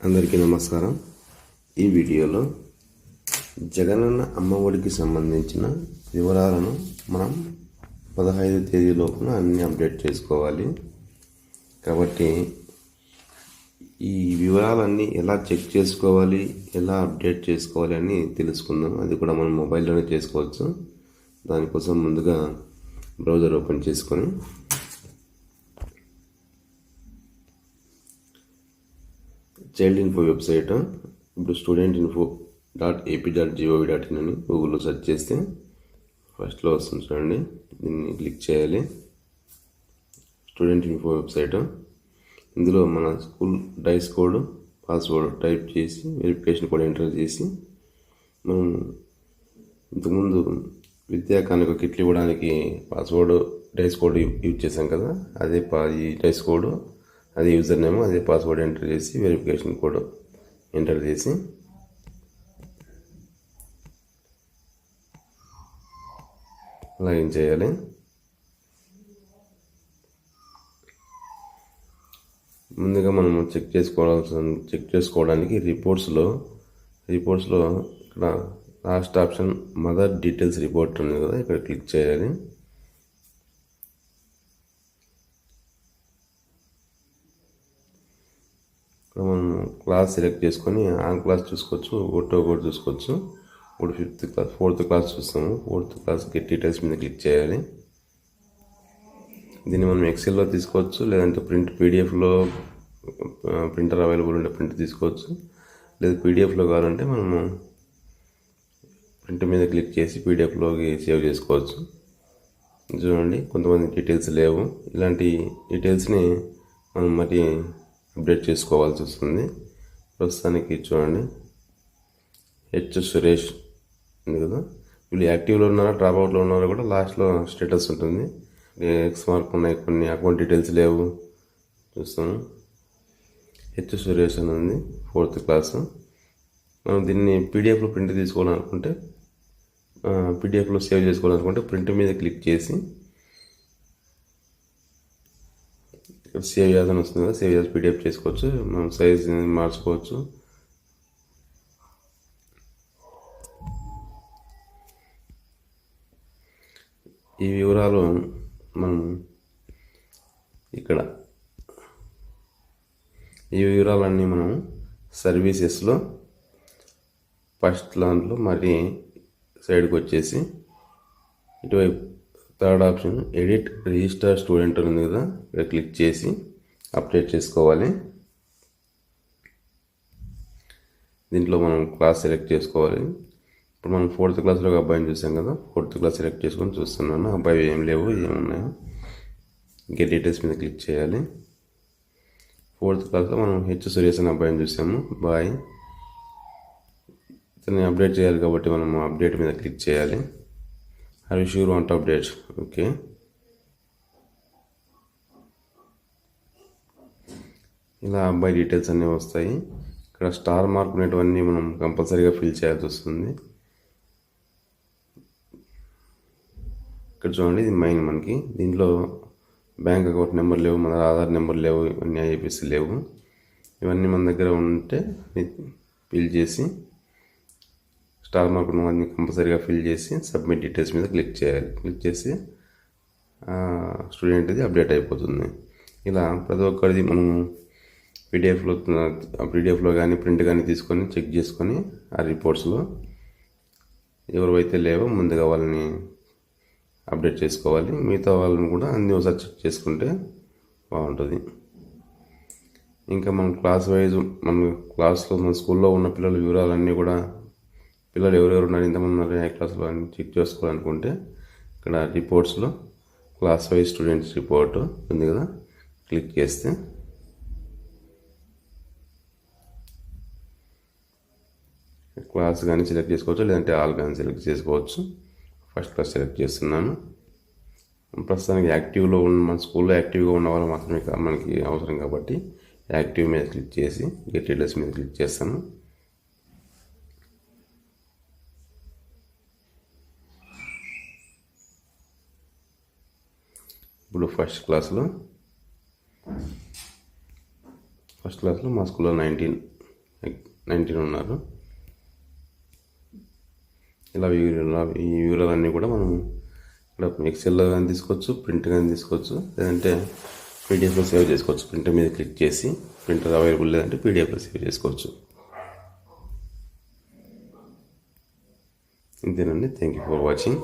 అందరికీ నమస్కారం. ఈ వీడియోలో జగనన్న అమ్మఒడికి సంబంధించిన వివరాలను మనం 15 తేదీ లోపున అన్ని అప్డేట్ చేసుకోవాలి. కాబట్టి ఈ వివరాలన్నీ ఎలా చెక్ చేసుకోవాలి, ఎలా అప్డేట్ చేసుకోవాలి అని తెలుసుకుందాం. అది కూడా మనం మొబైల్లోనే చేసుకోవచ్చు. దానికోసం ముందుగా బ్రౌజర్ ఓపెన్ చేసుకొని చైల్డ్ ఇన్ఫో వెబ్సైట్, ఇప్పుడు student.info.ap.gov.in అని గూగుల్లో సెర్చ్ చేస్తే ఫస్ట్లో వస్తుంది చూడండి. దీన్ని క్లిక్ చేయాలి. స్టూడెంట్ ఇన్ఫో వెబ్సైట్, ఇందులో మన school DISE code, password type చేసి వెరిఫికేషన్ కోడ్ ఎంటర్ చేసి మనం ఇంతకుముందు విద్యా కానుక కిట్లు ఇవ్వడానికి పాస్వర్డ్ డైస్ కోడ్ యూజ్ చేసాం కదా, అదే ఈ డైస్ కోడ్, అదే యూజర్ నేమ్, అదే పాస్వర్డ్ ఎంటర్ చేసి వెరిఫికేషన్ కోడ్ ఎంటర్ చేసి లాగిన్ చేయాలి. ముందుగా మనం చెక్ చేసుకోవడానికి రిపోర్ట్స్లో ఇక్కడ last option mother details report ఉంది కదా, ఇక్కడ క్లిక్ చేయాలి. మనం క్లాస్ సెలెక్ట్ చేసుకొని ఆ క్లాస్ చూసుకోవచ్చు, ఒకటి చూసుకోవచ్చు. ఇప్పుడు 5th క్లాస్ 4th క్లాస్ చూస్తాము. 4th క్లాస్ గెట్ డీటెయిల్స్ మీద క్లిక్ చేయాలి. దీన్ని మనం ఎక్సెల్లో తీసుకోవచ్చు, లేదంటే పీడిఎఫ్లో ప్రింటర్ అవైలబుల్ ఉంటే ప్రింట్ తీసుకోవచ్చు. లేదా పీడిఎఫ్లో కావాలంటే మనము ప్రింట్ మీద క్లిక్ చేసి పీడిఎఫ్లోకి సేవ్ చేసుకోవచ్చు. చూడండి, కొంతమంది డీటెయిల్స్ లేవు. ఇలాంటి డీటెయిల్స్ని మనం మరి అప్డేట్ చేసుకోవాల్సి వస్తుంది. ప్రస్తుతానికి చూడండి, సురేష్ ఉంది కదా, వీళ్ళు యాక్టివ్లో ఉన్నారా డ్రాప్అవుట్లో ఉన్నారో కూడా లాస్ట్లో స్టేటస్ ఉంటుంది. ఎక్స్ మార్క్ ఉన్నాయి, కొన్ని అకౌంట్ డీటెయిల్స్ లేవు చూస్తాను. సురేష్ అని ఉంది, 4th క్లాస్. మనం దీన్ని పీడిఎఫ్లో ప్రింట్ తీసుకోవాలనుకుంటే, పీడిఎఫ్లో సేవ్ చేసుకోవాలనుకుంటే ప్రింట్ మీద క్లిక్ చేసి సేవ్ చేయాలని వస్తుంది కదా, సేవ్ చేసి పీడిఎఫ్ చేసుకోవచ్చు. మనం సైజ్ మార్చుకోవచ్చు. ఈ వివరాలు మనం ఇక్కడ ఈ వివరాలన్నీ మనం సర్వీసెస్లో ఫస్ట్ దాంట్లో మరి సైడ్కి వచ్చేసి ఇటువైపు 3rd option edit register student ఉంది కదా, ఇక్కడ క్లిక్ చేసి అప్డేట్ చేసుకోవాలి. దీంట్లో మనం క్లాస్ సెలెక్ట్ చేసుకోవాలి. ఇప్పుడు మనం 4th క్లాస్లో ఒక అబ్బాయిని చూసాం కదా, 4th క్లాస్ సెలెక్ట్ చేసుకొని చూస్తున్నాను. అబ్బాయి ఏం లేవు, ఏమున్నాయో గెట్ డీటెయిల్స్ మీద క్లిక్ చేయాలి. 4th క్లాస్లో మనం సురేష్ అనే అబ్బాయిని చూసాము, బాయ్. ఇతన్ని అప్డేట్ చేయాలి కాబట్టి మనం అప్డేట్ మీద క్లిక్ చేయాలి. Are you sure want update? Okay. ఇలా అబ్బాయి డీటెయిల్స్ అన్నీ వస్తాయి. ఇక్కడ స్టార్ మార్క్ ఉన్నటువన్నీ మనం కంపల్సరీగా ఫిల్ చేయాల్సి వస్తుంది. ఇక్కడ చూడండి, ఇది మెయిన్ మనకి. దీంట్లో బ్యాంక్ అకౌంట్ నెంబర్ లేవు, మన ఆధార్ నెంబర్ లేవు, ఇవన్నీ ఐఎఫ్ఎస్సి లేవు. ఇవన్నీ మన దగ్గర ఉంటే ఫిల్ చేసి స్టార్ మార్క్ ఉన్నవన్నీ కంపల్సరీగా ఫిల్ చేసి సబ్మిట్ డీటెయిల్స్ మీద క్లిక్ చేయాలి. క్లిక్ చేసి స్టూడెంట్ది అప్డేట్ అయిపోతుంది. ఇలా ప్రతి ఒక్కరిది మనము పీడిఎఫ్లో కానీ ప్రింట్ కానీ తీసుకొని చెక్ చేసుకొని ఆ రిపోర్ట్స్లో ఎవరైతే లేవో ముందుగా వాళ్ళని అప్డేట్ చేసుకోవాలి. మిగతా వాళ్ళని కూడా అన్ని ఒకసారి చెక్ చేసుకుంటే బాగుంటుంది. ఇంకా మనం క్లాస్ వైజ్ మన స్కూల్లో ఉన్న పిల్లల వివరాలన్నీ కూడా, పిల్లలు ఎవరెవరు ఉన్నారు, ఎంతమంది ఉన్నారు ఏ క్లాస్లో అని చెక్ చేసుకోవాలనుకుంటే ఇక్కడ రిపోర్ట్స్లో క్లాస్ వైజ్ స్టూడెంట్స్ రిపోర్ట్ ఉంది కదా, క్లిక్ చేస్తే క్లాస్ కానీ సెలెక్ట్ చేసుకోవచ్చు, లేదంటే ఆల్ కానీ సెలెక్ట్ చేసుకోవచ్చు. ఫస్ట్ క్లాస్ సెలెక్ట్ చేస్తున్నాను. ప్రస్తుతానికి యాక్టివ్లో ఉన్న, మన స్కూల్లో యాక్టివ్గా ఉన్న వాళ్ళు మాత్రమే మనకి అవసరం కాబట్టి యాక్టివ్ మీద క్లిక్ చేసి గెట్ డీటెయిల్స్ మీద క్లిక్ చేస్తాను. ఇప్పుడు ఫస్ట్ క్లాస్లో మా స్కూల్లో 19 19 ఉన్నారు. ఈ వివరాలన్నీ కూడా మనం ఇక్కడ ఎక్సెల్లో కానీ తీసుకోవచ్చు, ప్రింట్ కానీ తీసుకోవచ్చు, లేదంటే పీడిఎఫ్లో సేవ్ చేసుకోవచ్చు. ప్రింటర్ మీద క్లిక్ చేసి ప్రింటర్ అవైలబుల్ లేదంటే పీడిఎఫ్లో సేవ్ చేసుకోవచ్చు. ఇంతేనండి. Thank you for watching.